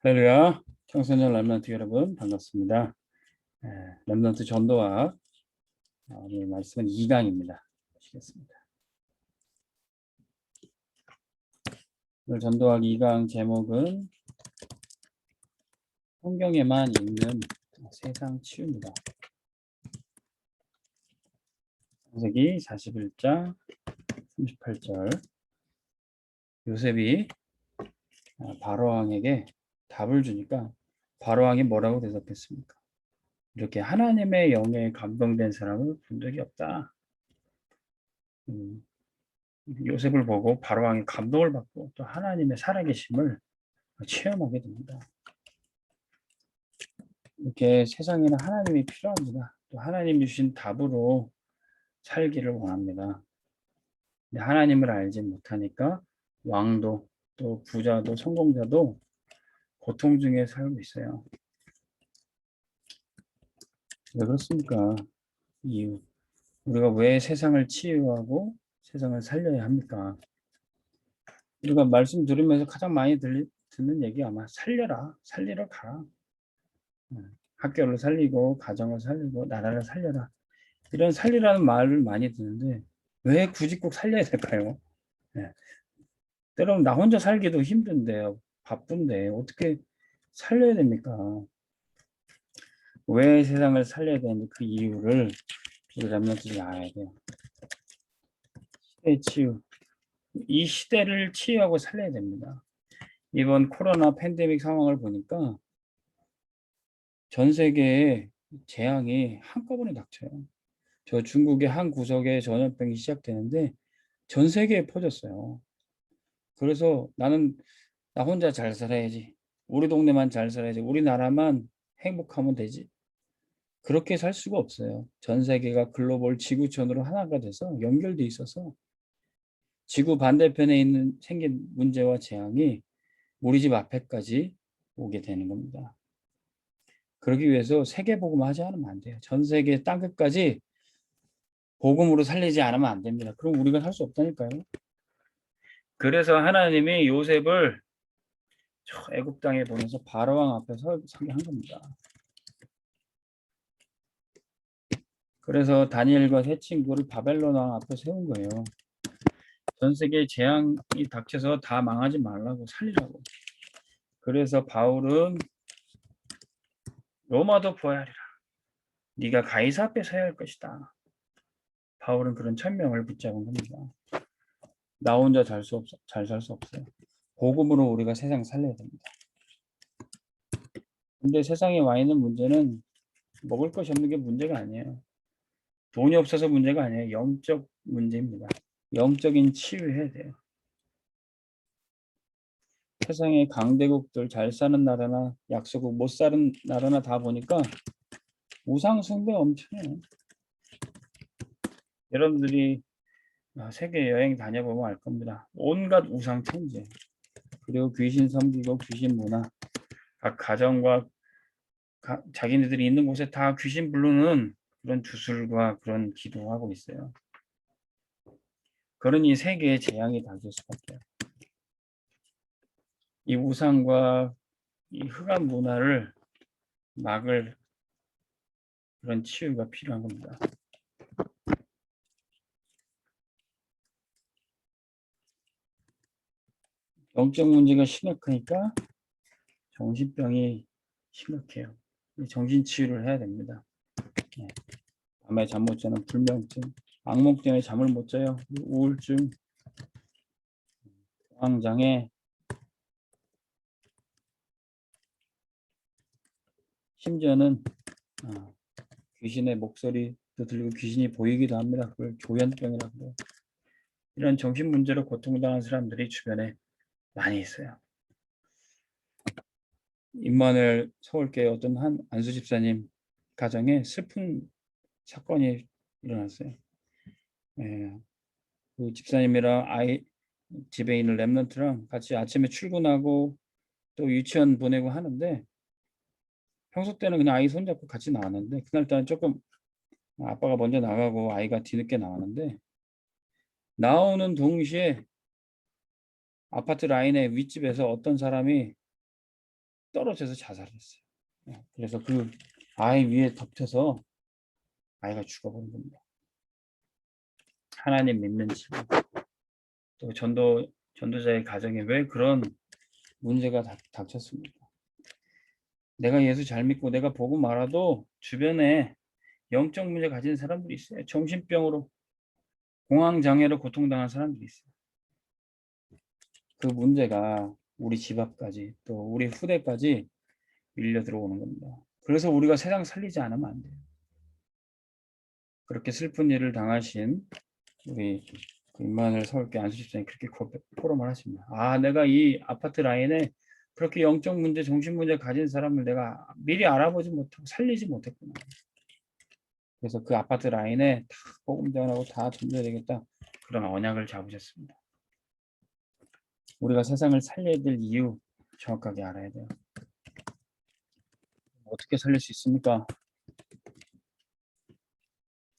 할렐루야, 청소년 랩런트 여러분 반갑습니다. 랩런트 전도학 오늘 말씀은 2강입니다. 보시겠습니다. 오늘 전도학 2강 제목은 성경에만 있는 세상 치유입니다. 창세기 41장 38절 요셉이 바로왕에게 답을 주니까 바로왕이 뭐라고 대답했습니까? 이렇게 하나님의 영에 감동된 사람을 본 적이 없다. 요셉을 보고 바로왕이 감동을 받고 또 하나님의 살아계심을 체험하게 됩니다. 이렇게 세상에는 하나님이 필요합니다. 또 하나님 주신 답으로 살기를 원합니다. 근데 하나님을 알지 못하니까 왕도 또 부자도 성공자도 고통 중에 살고 있어요. 왜 그렇습니까? 이유. 우리가 왜 세상을 치유하고 세상을 살려야 합니까? 우리가 말씀 들으면서 가장 많이 듣는 얘기 아마 살리러 가라. 학교를 살리고 가정을 살리고 나라를 살려라. 이런 살리라는 말을 많이 듣는데 왜 굳이 꼭 살려야 될까요? 네. 때로는 나 혼자 살기도 힘든데요. 바쁜데 어떻게 살려야 됩니까? 왜 세상을 살려야 되는지 그 이유를 우리 랩런트들이 알아야 돼요. 시대 치유. 이 시대를 치유하고 살려야 됩니다. 이번 코로나 팬데믹 상황을 보니까 전 세계에 재앙이 한꺼번에 닥쳐요. 저 중국의 한 구석에 전염병이 시작되는데 전 세계에 퍼졌어요. 그래서 나는 나 혼자 잘 살아야지. 우리 동네만 잘 살아야지. 우리나라만 행복하면 되지. 그렇게 살 수가 없어요. 전 세계가 글로벌 지구촌으로 하나가 돼서 연결돼 있어서 지구 반대편에 생긴 문제와 재앙이 우리 집 앞에까지 오게 되는 겁니다. 그러기 위해서 세계 복음을 하지 않으면 안 돼요. 전 세계 땅끝까지 복음으로 살리지 않으면 안 됩니다. 그럼 우리가 살 수 없다니까요. 그래서 하나님이 요셉을 저 애굽 땅에 보내서 바로왕 앞에 서게 한 겁니다. 그래서 다니엘과 세 친구를 바벨론 왕 앞에 세운 거예요. 전 세계에 재앙이 닥쳐서 다 망하지 말라고 살리라고. 그래서 바울은 로마도 부하리라. 네가 가이사 앞에 서야 할 것이다. 바울은 그런 천명을 붙잡은 겁니다. 나 혼자 잘 살 수 없어요. 복음으로 우리가 세상 살려야 됩니다. 근데 세상에 와 있는 문제는 먹을 것이 없는 게 문제가 아니에요. 돈이 없어서 문제가 아니에요. 영적 문제입니다. 영적인 치유해야 돼요. 세상의 강대국들 잘 사는 나라나 약소국 못 사는 나라나 다 보니까 우상 숭배 엄청 해요. 여러분들이 세계 여행 다녀보면 알 겁니다. 온갖 우상 천재 그리고 귀신 섬기고 귀신 문화 각 가정과 자기네들이 있는 곳에 다 귀신 부르는 그런 주술과 그런 기도하고 있어요. 그러니 세계에 재앙이 닥칠 수밖에. 이 우상과 이 흑암 문화를 막을 그런 치유가 필요한 겁니다. 영적 문제가 심각하니까 정신병이 심각해요. 정신치유를 해야 됩니다. 밤에 잠 못 자는 불면증, 악몽 때문에 잠을 못 자요. 우울증, 공황장애, 심지어는 귀신의 목소리도 들리고 귀신이 보이기도 합니다. 그걸 조현병이라고 해요. 이런 정신 문제로 고통당하는 사람들이 주변에 많이 있어요. 임마누엘 서울교회 어떤 한 안수 집사님 가정에 슬픈 사건이 일어났어요. 그 집사님이랑 아이 집에 있는 랩런트랑 같이 아침에 출근하고 또 유치원 보내고 하는데 평소 때는 그냥 아이 손잡고 같이 나왔는데 그날따라 조금 아빠가 먼저 나가고 아이가 뒤늦게 나왔는데 나오는 동시에 아파트 라인의 윗집에서 어떤 사람이 떨어져서 자살했어요. 그래서 그 아이 위에 덮쳐서 아이가 죽어버린 겁니다. 하나님 믿는 집, 또 전도자의 가정에 왜 그런 문제가 닥쳤습니까? 내가 예수 잘 믿고 내가 보고 말아도 주변에 영적 문제 가진 사람들이 있어요. 정신병으로 공황장애로 고통당한 사람들이 있어요. 그 문제가 우리 집 앞까지 또 우리 후대까지 밀려 들어오는 겁니다. 그래서 우리가 세상 살리지 않으면 안 돼요. 그렇게 슬픈 일을 당하신 우리 임마누엘 서울교회 안수집사님 그렇게 포럼을 하십니다. 아, 내가 이 아파트 라인에 그렇게 영적 문제, 정신 문제 가진 사람을 내가 미리 알아보지 못하고 살리지 못했구나. 그래서 그 아파트 라인에 다 복음 전하고 다 전도해야 되겠다. 그런 언약을 잡으셨습니다. 우리가 세상을 살려야 될 이유 정확하게 알아야 돼요. 어떻게 살릴 수 있습니까?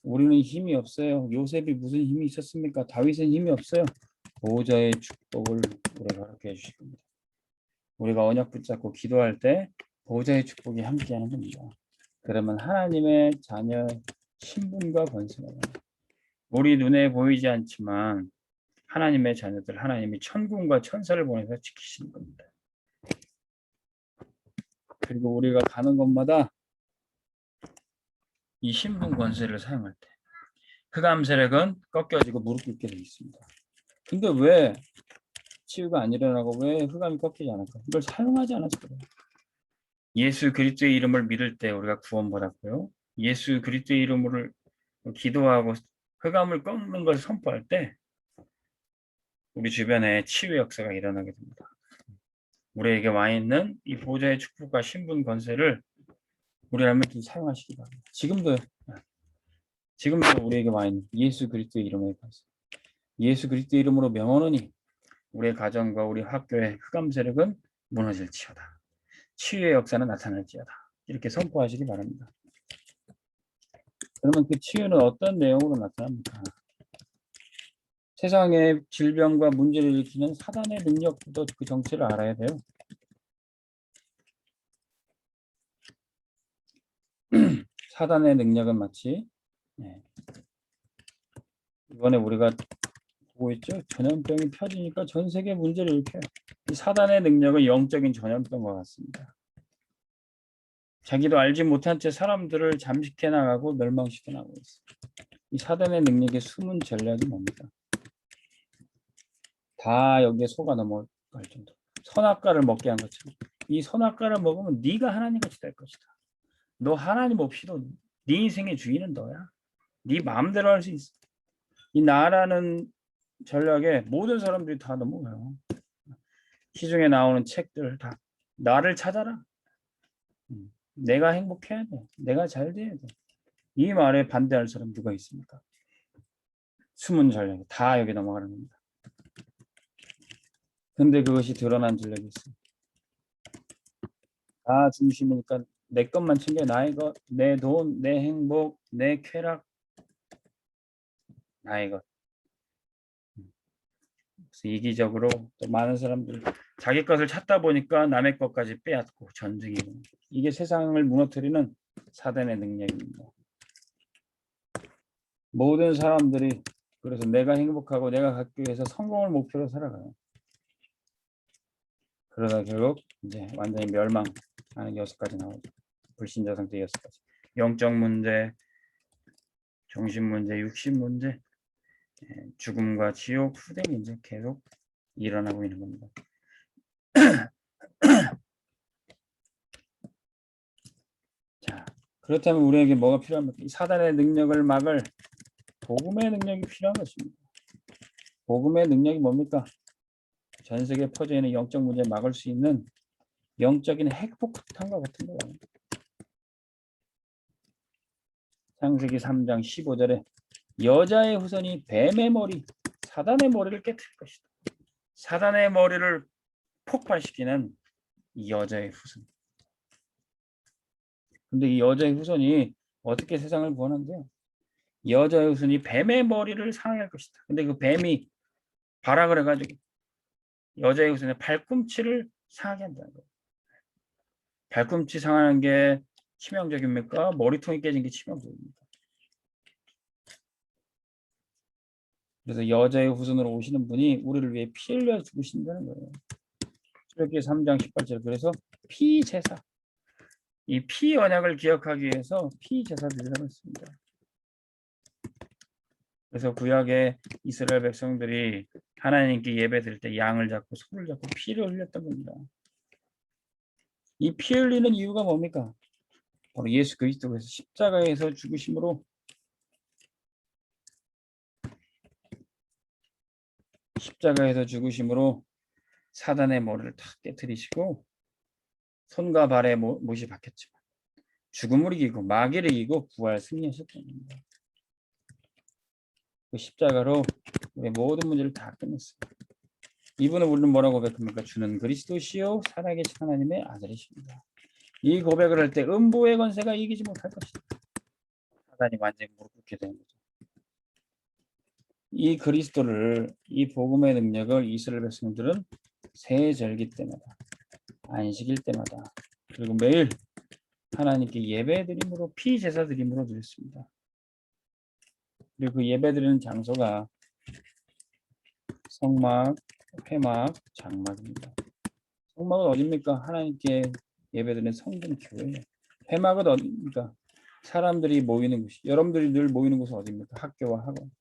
우리는 힘이 없어요. 요셉이 무슨 힘이 있었습니까? 다윗은 힘이 없어요. 보호자의 축복을 우리가 허락해 주실 겁니다. 우리가 언약 붙잡고 기도할 때 보호자의 축복이 함께하는 겁니다. 그러면 하나님의 자녀 신분과 권세가 우리 눈에 보이지 않지만 하나님의 자녀들, 하나님이 천군과 천사를 보내서 지키시는 겁니다. 그리고 우리가 가는 곳마다 이 신분 권세를 사용할 때 흑암 세력은 꺾여지고 무릎 꿇게 되어 있습니다. 근데 왜 치유가 안 일어나고 왜 흑암이 꺾이지 않을까? 이걸 사용하지 않아서 그래요. 예수 그리스도의 이름을 믿을 때 우리가 구원받았고요. 예수 그리스도의 이름으로 기도하고 흑암을 꺾는 것을 선포할 때 우리 주변에 치유 역사가 일어나게 됩니다. 우리에게 와 있는 이 보호자의 축복과 신분 권세를 우리 할머니들이 사용하시기 바랍니다. 지금도 우리에게 와 있는 예수 그리스도의 이름에 관해서 예수 그리스도의 이름으로 명하노니 우리의 가정과 우리 학교의 흑암 세력은 무너질지어다. 치유의 역사는 나타날지어다. 이렇게 선포하시기 바랍니다. 그러면 그 치유는 어떤 내용으로 나타납니까? 세상의 질병과 문제를 일으키는 사단의 능력도 그 정체를 알아야 돼요. 사단의 능력은 마치 이번에 우리가 보고 있죠. 전염병이 펴지니까 전 세계 문제를 일으켜요. 이 사단의 능력은 영적인 전염병과 같습니다. 자기도 알지 못한 채 사람들을 잠식해 나가고 멸망시켜 나가고 있어요. 이 사단의 능력의 숨은 전략이 뭡니까? 다 여기에 속아 넘어갈 정도. 선악과를 먹게 한 것처럼 이 선악과를 먹으면 네가 하나님같이 될 것이다. 너 하나님 없이도 네 인생의 주인은 너야. 네 마음대로 할 수 있어. 이 나라는 전략에 모든 사람들이 다 넘어가요. 시중에 나오는 책들 다 나를 찾아라. 내가 행복해야 돼. 내가 잘 돼야 돼. 이 말에 반대할 사람 누가 있습니까? 숨은 전략이 다 여기 넘어가는 겁니다. 근데 그것이 드러난 전략이 있어요. 다 중심이니까 내 것만 챙겨. 나의 것, 내 돈, 내 행복, 내 쾌락, 나의 것. 그래서 이기적으로 또 많은 사람들 자기 것을 찾다 보니까 남의 것까지 빼앗고 전쟁이 이게 세상을 무너뜨리는 사단의 능력입니다. 모든 사람들이 그래서 내가 행복하고 내가 갖기 위해서 성공을 목표로 살아가요. 그러다 결국 이제 완전히 멸망하는 6가지 나오죠. 불신자 상태 6가지. 영적 문제, 정신 문제, 육신 문제, 죽음과 지옥, 후대는 이제 계속 일어나고 있는 겁니다. 자, 그렇다면 우리에게 뭐가 필요합니까? 이 사단의 능력을 막을 복음의 능력이 필요한 것입니다. 복음의 능력이 뭡니까? 전 세계에 퍼져 있는 영적 문제를 막을 수 있는 영적인 핵폭탄과 같은 거예요. 창세기 3장 15절에 여자의 후손이 뱀의 머리, 사단의 머리를 깨뜨릴 것이다. 사단의 머리를 폭발시키는 이 여자의 후손. 근데 이 여자의 후손이 어떻게 세상을 구원한대요? 여자의 후손이 뱀의 머리를 상할 것이다. 근데 그 뱀이 발악을 해가지고 여자의 후손의 발꿈치를 상하게 한다는 거예요. 발꿈치 상하는 게 치명적입니까? 머리통이 깨진 게 치명적입니까? 그래서 여자의 후손으로 오시는 분이 우리를 위해 피 흘려 죽으신다는 거예요. 출애굽기 3장 18절. 그래서 피제사, 이 피 언약을 기억하기 위해서 피제사 드리라고 했습니다. 그래서 구약의 이스라엘 백성들이 하나님께 예배 드릴 때 양을 잡고 소를 잡고 피를 흘렸던 겁니다. 이 피 흘리는 이유가 뭡니까? 바로 예수 그리스도께서 십자가에서 죽으심으로 사단의 머리를 탁 깨뜨리시고 손과 발에 못이 박혔지만 죽음을 이기고 마귀를 이기고 부활 승리하셨던 겁니다. 그 십자가로 우리의 모든 문제를 다 끝냈습니다. 이분은 우리는 뭐라고 고백합니까? 주는 그리스도시요 살아계신 하나님의 아들이십니다. 이 고백을 할 때 음부의 권세가 이기지 못할 것이다. 사단이 완전히 무릎 꿇게 되는 거죠. 이 그리스도를, 이 복음의 능력을 이스라엘 백성들은 새 절기 때마다, 안식일 때마다, 그리고 매일 하나님께 예배드림으로 피제사 드림으로 드렸습니다. 그리고 그 예배드리는 장소가 성막, 회막, 장막입니다. 성막은 어디입니까? 하나님께 예배드리는 성전 교회. 회막은 어디입니까? 사람들이 모이는 곳이, 여러분들이 늘 모이는 곳은 어디입니까? 학교와 학원.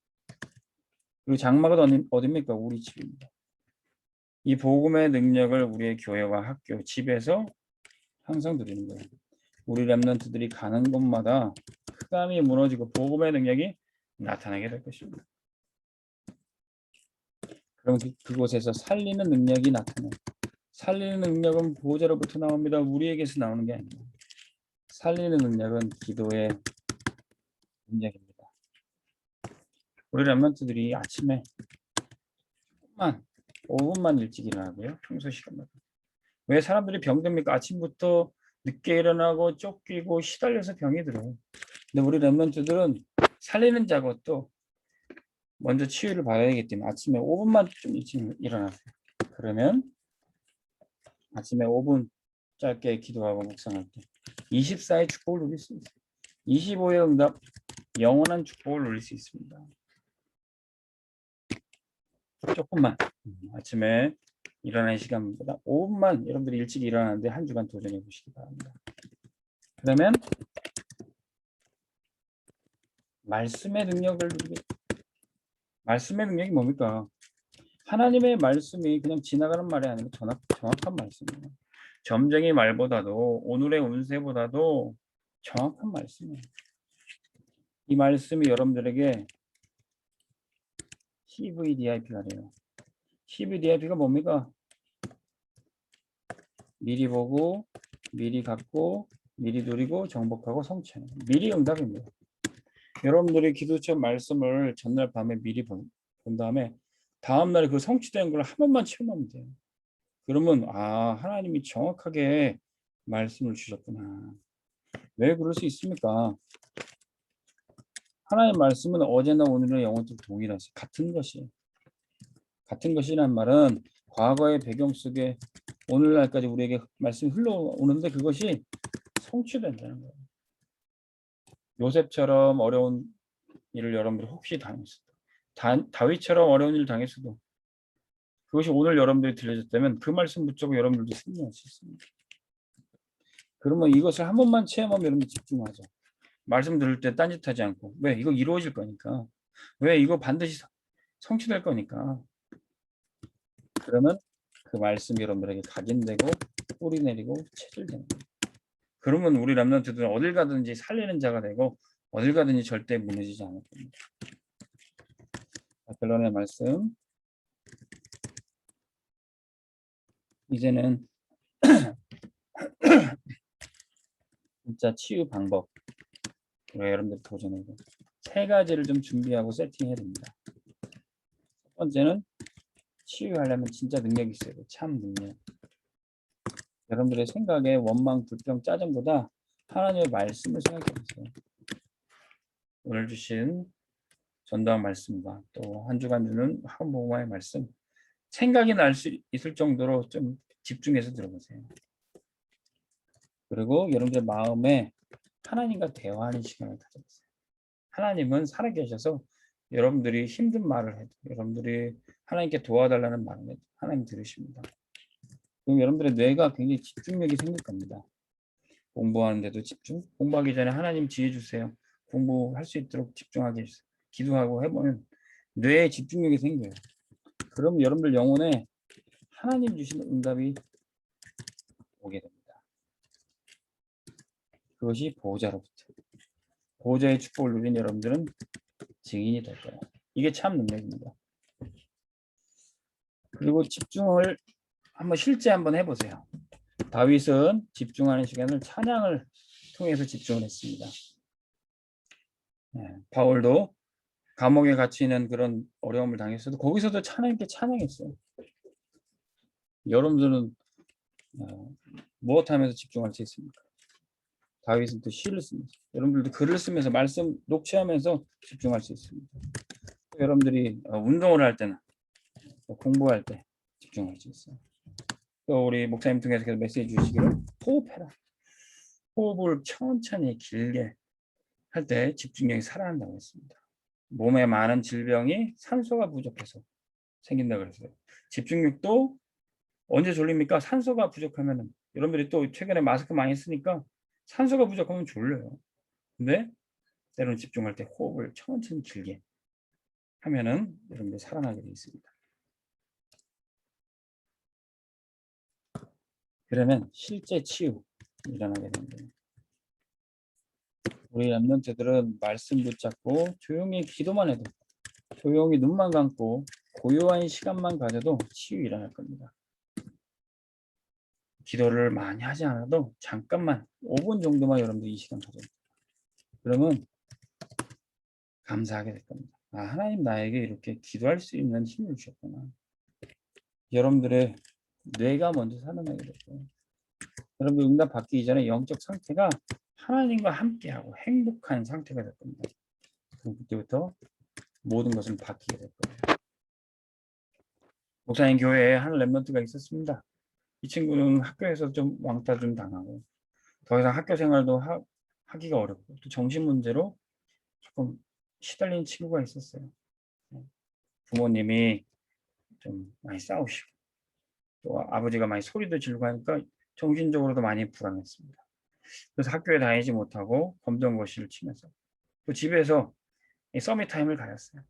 그리고 장막은 어디입니까? 우리 집입니다. 이 복음의 능력을 우리의 교회와 학교, 집에서 항상 드리는 거예요. 우리 렘넌트들이 가는 곳마다 흑암이 무너지고 복음의 능력이 나타나게 될 것입니다. 그럼 그곳에서 살리는 능력이 나타나요. 살리는 능력은 보호자로부터 나옵니다. 우리에게서 나오는 게 아닙니다. 살리는 능력은 기도의 능력입니다. 우리 렘넌트들이 아침에 5분만 일찍 일어나고요. 평소 시간마다. 왜 사람들이 병듭니까? 아침부터 늦게 일어나고 쫓기고 시달려서 병이 들어요. 근데 우리 렘넌트들은 살리는 작업도 먼저 치유를 받아야 되기 때문에 아침에 5분만 좀 일찍 일어나세요. 그러면 아침에 5분 짧게 기도하고 묵상할 때 24의 축복을 누릴 수 있어요. 25의 응답, 영원한 축복을 누릴 수 있습니다. 조금만 아침에 일어나는 시간보다 5분만 여러분들이 일찍 일어나는데 한 주간 도전해 보시기 바랍니다. 그러면 말씀의 능력을 누리게. 말씀의 능력이 뭡니까? 하나님의 말씀이 그냥 지나가는 말이 아니고 정확한 말씀이에요. 점쟁이 말보다도 오늘의 운세보다도 정확한 말씀이에요. 이 말씀이 여러분들에게 CVDIP가 돼요. CVDIP가 뭡니까? 미리 보고, 미리 갖고, 미리 누리고, 정복하고, 성취하는 미리 응답입니다. 여러분들이 기도처 말씀을 전날 밤에 미리 본 다음에 다음날 그 성취된 걸 한 번만 체험하면 돼요. 그러면 하나님이 정확하게 말씀을 주셨구나. 왜 그럴 수 있습니까? 하나님의 말씀은 어제나 오늘이나 영원토록 동일하시 같은 것이에요. 같은 것이란 말은 과거의 배경 속에 오늘날까지 우리에게 말씀이 흘러오는데 그것이 성취된다는 거예요. 요셉처럼 어려운 일을 여러분들이 혹시 당했어도 다윗처럼 어려운 일을 당했어도 그것이 오늘 여러분들이 들려졌다면 그 말씀 붙잡고 여러분들도 승리할 수 있습니다. 그러면 이것을 한 번만 체험하면 여러분들 집중하죠. 말씀 들을 때 딴짓하지 않고 왜? 이거 이루어질 거니까. 왜? 이거 반드시 성취될 거니까. 그러면 그 말씀이 여러분들에게 각인되고 뿌리 내리고 체질되는 거예요. 그러면 우리 렘넌트들은 어딜 가든지 살리는 자가 되고 어딜 가든지 절대 무너지지 않을 겁니다. 결론의 말씀. 이제는 진짜 치유 방법 여러분들 도전해서 3가지를 좀 준비하고 세팅해야 됩니다. 첫 번째는 치유하려면 진짜 능력이 있어야 돼요. 참 능력. 여러분들의 생각에 원망, 불평, 짜증보다 하나님의 말씀을 생각해 보세요. 오늘 주신 전도한 말씀과 또 한 주간 주는 학원복음화의 말씀 생각이 날 수 있을 정도로 좀 집중해서 들어보세요. 그리고 여러분들의 마음에 하나님과 대화하는 시간을 가져보세요. 하나님은 살아계셔서 여러분들이 힘든 말을 해도, 여러분들이 하나님께 도와달라는 말을 해도 하나님 들으십니다. 그럼 여러분들의 뇌가 굉장히 집중력이 생길 겁니다. 공부하는데도 집중, 공부하기 전에 하나님 지혜 주세요. 공부할 수 있도록 집중하게 해주세요. 기도하고 해보면 뇌에 집중력이 생겨요. 그럼 여러분들 영혼에 하나님 주시는 응답이 오게 됩니다. 그것이 보호자로부터. 보호자의 축복을 누린 여러분들은 증인이 될 거예요. 이게 참 능력입니다. 그리고 집중을 실제 한번 해보세요. 다윗은 집중하는 시간을 찬양을 통해서 집중을 했습니다. 바울도 감옥에 갇히는 그런 어려움을 당했어도 거기서도 하나님께 찬양했어요. 여러분들은 무엇 하면서 집중할 수 있습니까? 다윗은 또 시를 씁니다. 여러분들도 글을 쓰면서 말씀 녹취하면서 집중할 수 있습니다. 여러분들이 운동을 할 때나 공부할 때 집중할 수 있어요. 또 우리 목사님 통해서 계속 메시지 주시기를 호흡해라. 호흡을 천천히 길게 할 때 집중력이 살아난다고 했습니다. 몸에 많은 질병이 산소가 부족해서 생긴다고 그랬어요. 집중력도 언제 졸립니까? 산소가 부족하면. 여러분들이 또 최근에 마스크 많이 쓰니까 산소가 부족하면 졸려요. 근데 때로는 집중할 때 호흡을 천천히 길게 하면은 여러분들이 살아나게 되어 있습니다. 그러면 실제 치유 일어나게 됩니다. 우리 렘넌트들은 말씀 붙잡고 조용히 기도만 해도, 조용히 눈만 감고 고요한 시간만 가져도 치유 일어날 겁니다. 기도를 많이 하지 않아도 잠깐만 5분 정도만 여러분들 이 시간 가져요. 그러면 감사하게 될 겁니다. 하나님 나에게 이렇게 기도할 수 있는 힘을 주셨구나. 여러분들의 뇌가 먼저 살아나게 될 거예요. 여러분들 응답 받기 이전에 영적 상태가 하나님과 함께하고 행복한 상태가 될 겁니다. 그럼 그때부터 모든 것을 바뀌게 될 거예요. 목사님 교회에 한 렘넌트가 있었습니다. 이 친구는 학교에서 좀 왕따 좀 당하고 더 이상 학교 생활도 하기가 어렵고 또 정신 문제로 조금 시달린 친구가 있었어요. 부모님이 좀 많이 싸우시고 또 아버지가 많이 소리도 지르고 하니까 정신적으로도 많이 불안했습니다. 그래서 학교에 다니지 못하고 검정고시를 치면서 또 집에서 서밋 타임을 가졌어요.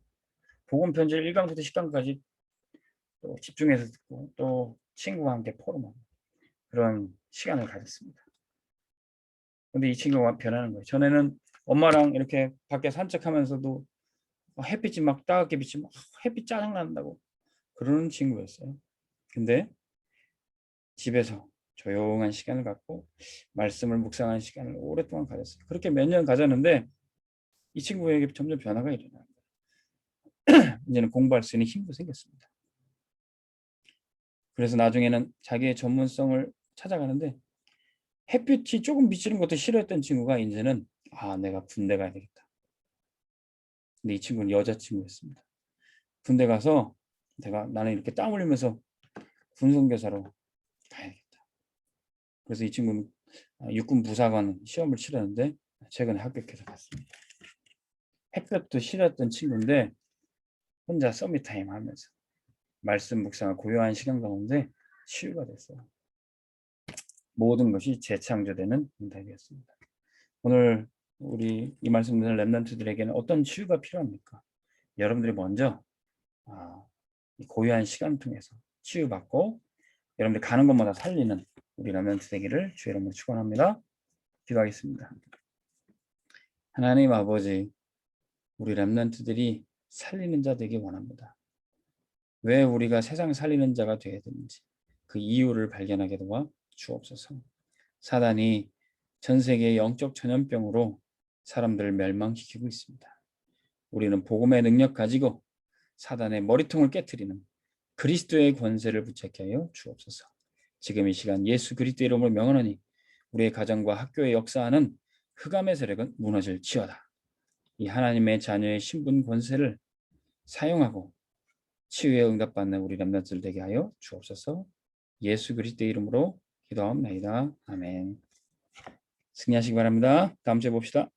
복음 편지 1강부터 10강까지 또 집중해서 듣고 또 친구와 함께 포럼하고 그런 시간을 가졌습니다. 근데 이 친구가 변하는 거예요. 전에는 엄마랑 이렇게 밖에 산책하면서도 햇빛이 막 따갑게 비치면 햇빛 짜증난다고 그러는 친구였어요. 근데 집에서 조용한 시간을 갖고 말씀을 묵상하는 시간을 오랫동안 가졌어요. 그렇게 몇 년 가졌는데 이 친구에게 점점 변화가 일어나요. 이제는 공부할 수 있는 힘도 생겼습니다. 그래서 나중에는 자기의 전문성을 찾아가는데 햇빛이 조금 비치는 것도 싫어했던 친구가 이제는 내가 군대 가야 되겠다. 근데 이 친구는 여자친구였습니다. 군대 가서 나는 이렇게 땀 흘리면서 군선교사로 가야겠다. 그래서 이 친구는 육군 부사관 시험을 치렀는데 최근에 합격해서 갔습니다. 햇볕도 싫었던 친구인데 혼자 서밋타임 하면서 말씀 묵상과 고요한 시간 가운데 치유가 됐어요. 모든 것이 재창조되는 응답이었습니다. 오늘 우리 이 말씀 듣는 렘넌트들에게는 어떤 치유가 필요합니까? 여러분들이 먼저 이 고요한 시간 통해서 치유받고 여러분들 가는 곳마다 살리는 우리 렘넌트 되기를 주의 이름으로 축원합니다. 기도하겠습니다. 하나님 아버지, 우리 렘넌트들이 살리는 자 되기 원합니다. 왜 우리가 세상 살리는 자가 되어야 되는지 그 이유를 발견하게 도와 주옵소서. 사단이 전 세계의 영적 전염병으로 사람들을 멸망시키고 있습니다. 우리는 복음의 능력 가지고 사단의 머리통을 깨트리는 그리스도의 권세를 붙잡게 하여 주옵소서. 지금 이 시간 예수 그리스도의 이름으로 명하노니 우리의 가정과 학교에 역사하는 흑암의 세력은 무너질지어다. 이 하나님의 자녀의 신분 권세를 사용하고 치유에 응답받는 우리 렘넌트들 되게 하여 주옵소서. 예수 그리스도의 이름으로 기도합니다. 아멘. 승리하시기 바랍니다. 다음 주에 봅시다.